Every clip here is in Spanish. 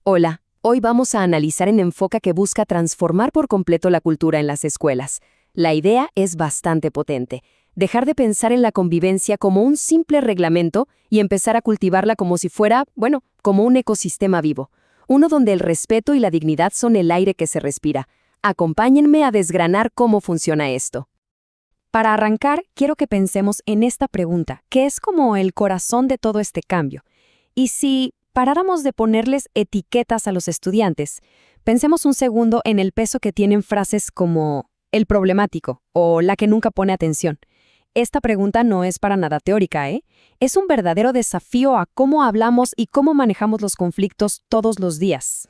Hola, hoy vamos a analizar en Enfoca que busca transformar por completo la cultura en las escuelas. La idea es bastante potente. Dejar de pensar en la convivencia como un simple reglamento y empezar a cultivarla como si fuera, bueno, como un ecosistema vivo. Uno donde el respeto y la dignidad son el aire que se respira. Acompáñenme a desgranar cómo funciona esto. Para arrancar, quiero que pensemos en esta pregunta, que es como el corazón de todo este cambio. Y si paráramos de ponerles etiquetas a los estudiantes, pensemos un segundo en el peso que tienen frases como el problemático o la que nunca pone atención. Esta pregunta no es para nada teórica, ¿eh? Es un verdadero desafío a cómo hablamos y cómo manejamos los conflictos todos los días.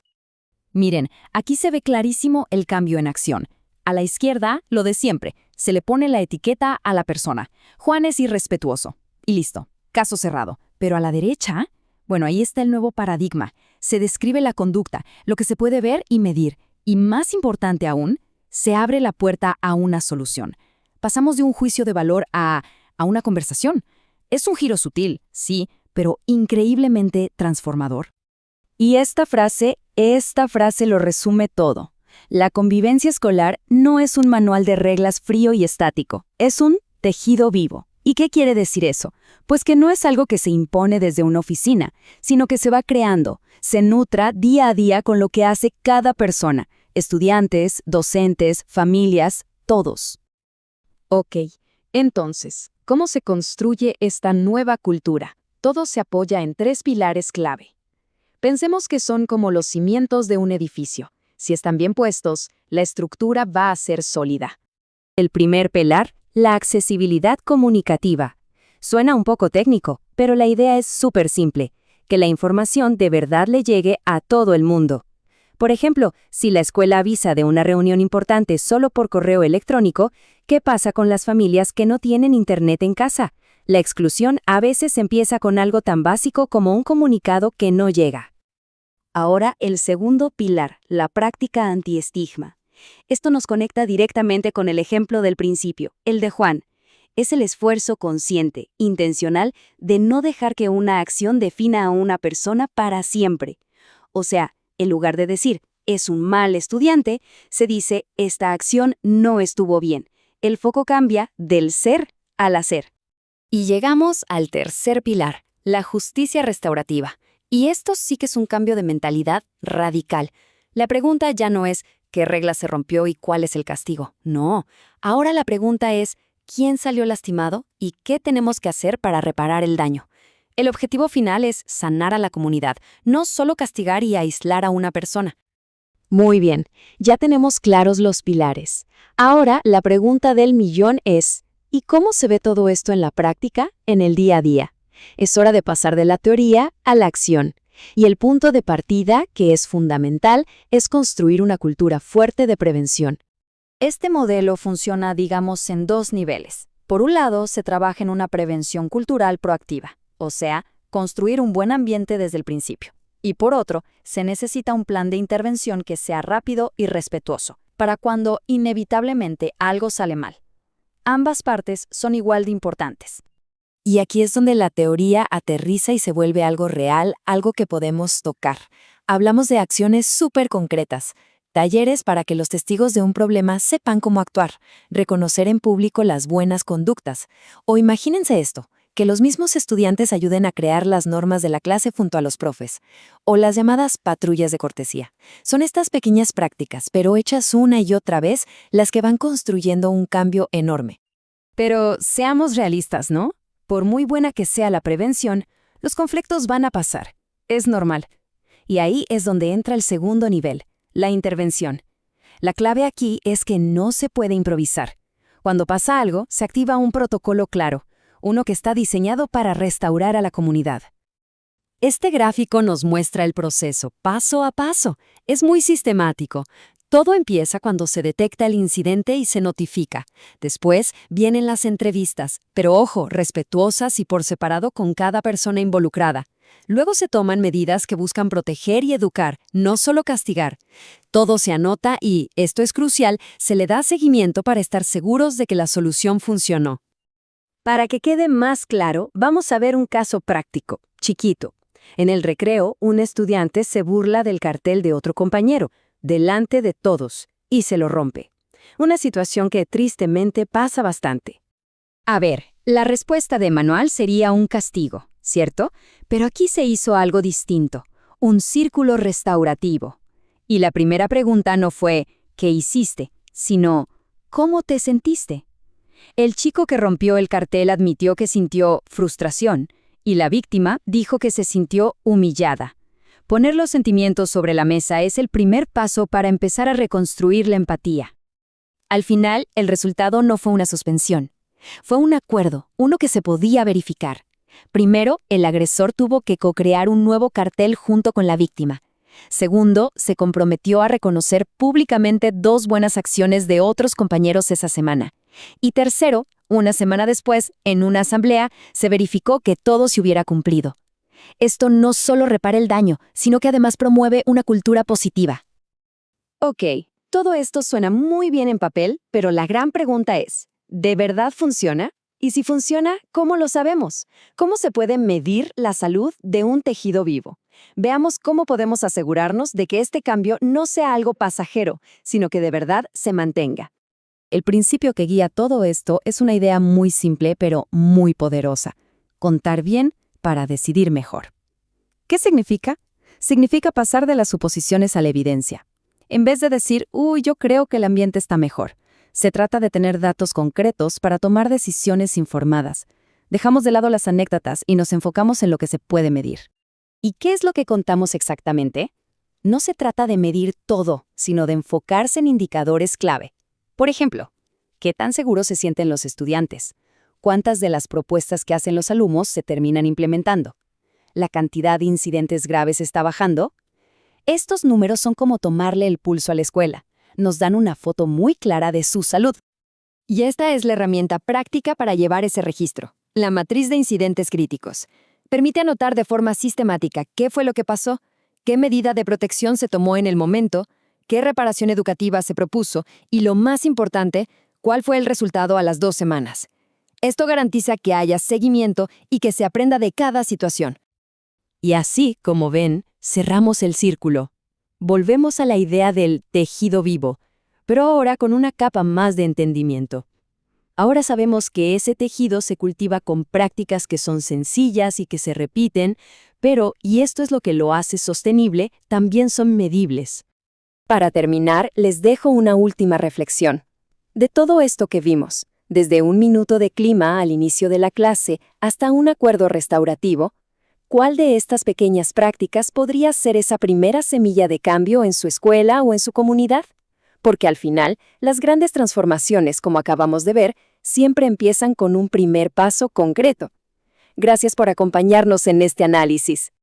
Miren, aquí se ve clarísimo el cambio en acción. A la izquierda, lo de siempre, se le pone la etiqueta a la persona. Juan es irrespetuoso. Y listo, caso cerrado. Pero a la derecha, bueno, ahí está el nuevo paradigma. Se describe la conducta, lo que se puede ver y medir. Y más importante aún, se abre la puerta a una solución. Pasamos de un juicio de valor a una conversación. Es un giro sutil, sí, pero increíblemente transformador. Y esta frase lo resume todo. La convivencia escolar no es un manual de reglas frío y estático, es un tejido vivo. ¿Y qué quiere decir eso? Pues que no es algo que se impone desde una oficina, sino que se va creando, se nutra día a día con lo que hace cada persona, estudiantes, docentes, familias, todos. Ok, entonces, ¿cómo se construye esta nueva cultura? Todo se apoya en 3 pilares clave. Pensemos que son como los cimientos de un edificio. Si están bien puestos, la estructura va a ser sólida. El primer pilar, la accesibilidad comunicativa. Suena un poco técnico, pero la idea es súper simple, que la información de verdad le llegue a todo el mundo. Por ejemplo, si la escuela avisa de una reunión importante solo por correo electrónico, ¿qué pasa con las familias que no tienen internet en casa? La exclusión a veces empieza con algo tan básico como un comunicado que no llega. Ahora, el segundo pilar, la práctica antiestigma. Esto nos conecta directamente con el ejemplo del principio, el de Juan. Es el esfuerzo consciente, intencional, de no dejar que una acción defina a una persona para siempre. O sea, en lugar de decir, es un mal estudiante, se dice, esta acción no estuvo bien. El foco cambia del ser al hacer. Y llegamos al tercer pilar, la justicia restaurativa. Y esto sí que es un cambio de mentalidad radical. La pregunta ya no es qué regla se rompió y cuál es el castigo. No, ahora la pregunta es quién salió lastimado y qué tenemos que hacer para reparar el daño. El objetivo final es sanar a la comunidad, no solo castigar y aislar a una persona. Muy bien, ya tenemos claros los pilares. Ahora la pregunta del millón es, ¿y cómo se ve todo esto en la práctica, en el día a día? Es hora de pasar de la teoría a la acción. Y el punto de partida, que es fundamental, es construir una cultura fuerte de prevención. Este modelo funciona, digamos, en 2 niveles. Por un lado, se trabaja en una prevención cultural proactiva, o sea, construir un buen ambiente desde el principio. Y por otro, se necesita un plan de intervención que sea rápido y respetuoso, para cuando inevitablemente algo sale mal. Ambas partes son igual de importantes. Y aquí es donde la teoría aterriza y se vuelve algo real, algo que podemos tocar. Hablamos de acciones súper concretas, talleres para que los testigos de un problema sepan cómo actuar, reconocer en público las buenas conductas. O imagínense esto, que los mismos estudiantes ayuden a crear las normas de la clase junto a los profes, o las llamadas patrullas de cortesía. Son estas pequeñas prácticas, pero hechas una y otra vez, las que van construyendo un cambio enorme. Pero seamos realistas, ¿no? Por muy buena que sea la prevención, los conflictos van a pasar. Es normal. Y ahí es donde entra el segundo nivel, la intervención. La clave aquí es que no se puede improvisar. Cuando pasa algo, se activa un protocolo claro, uno que está diseñado para restaurar a la comunidad. Este gráfico nos muestra el proceso paso a paso. Es muy sistemático. Todo empieza cuando se detecta el incidente y se notifica. Después vienen las entrevistas, pero ojo, respetuosas y por separado con cada persona involucrada. Luego se toman medidas que buscan proteger y educar, no solo castigar. Todo se anota y, esto es crucial, se le da seguimiento para estar seguros de que la solución funcionó. Para que quede más claro, vamos a ver un caso práctico, chiquito. En el recreo, un estudiante se burla del cartel de otro compañero, delante de todos, y se lo rompe. Una situación que tristemente pasa bastante. A ver, la respuesta de Manuel sería un castigo, ¿cierto? Pero aquí se hizo algo distinto, un círculo restaurativo. Y la primera pregunta no fue ¿qué hiciste?, sino ¿cómo te sentiste? El chico que rompió el cartel admitió que sintió frustración, y la víctima dijo que se sintió humillada. Poner los sentimientos sobre la mesa es el primer paso para empezar a reconstruir la empatía. Al final, el resultado no fue una suspensión. Fue un acuerdo, uno que se podía verificar. Primero, el agresor tuvo que co-crear un nuevo cartel junto con la víctima. Segundo, se comprometió a reconocer públicamente 2 buenas acciones de otros compañeros esa semana. Y tercero, una semana después, en una asamblea, se verificó que todo se hubiera cumplido. Esto no solo repara el daño, sino que además promueve una cultura positiva. Ok, todo esto suena muy bien en papel, pero la gran pregunta es, ¿de verdad funciona? Y si funciona, ¿cómo lo sabemos? ¿Cómo se puede medir la salud de un tejido vivo? Veamos cómo podemos asegurarnos de que este cambio no sea algo pasajero, sino que de verdad se mantenga. El principio que guía todo esto es una idea muy simple pero muy poderosa. Contar bien para decidir mejor. ¿Qué significa? Significa pasar de las suposiciones a la evidencia. En vez de decir, yo creo que el ambiente está mejor. Se trata de tener datos concretos para tomar decisiones informadas. Dejamos de lado las anécdotas y nos enfocamos en lo que se puede medir. ¿Y qué es lo que contamos exactamente? No se trata de medir todo, sino de enfocarse en indicadores clave. Por ejemplo, ¿qué tan seguros se sienten los estudiantes? ¿Cuántas de las propuestas que hacen los alumnos se terminan implementando? ¿La cantidad de incidentes graves está bajando? Estos números son como tomarle el pulso a la escuela. Nos dan una foto muy clara de su salud. Y esta es la herramienta práctica para llevar ese registro, la matriz de incidentes críticos. Permite anotar de forma sistemática qué fue lo que pasó, qué medida de protección se tomó en el momento, qué reparación educativa se propuso y, lo más importante, cuál fue el resultado a las 2 semanas. Esto garantiza que haya seguimiento y que se aprenda de cada situación. Y así, como ven, cerramos el círculo. Volvemos a la idea del tejido vivo, pero ahora con una capa más de entendimiento. Ahora sabemos que ese tejido se cultiva con prácticas que son sencillas y que se repiten, pero, y esto es lo que lo hace sostenible, también son medibles. Para terminar, les dejo una última reflexión. De todo esto que vimos, desde un minuto de clima al inicio de la clase hasta un acuerdo restaurativo, ¿cuál de estas pequeñas prácticas podría ser esa primera semilla de cambio en su escuela o en su comunidad? Porque al final, las grandes transformaciones, como acabamos de ver, siempre empiezan con un primer paso concreto. Gracias por acompañarnos en este análisis.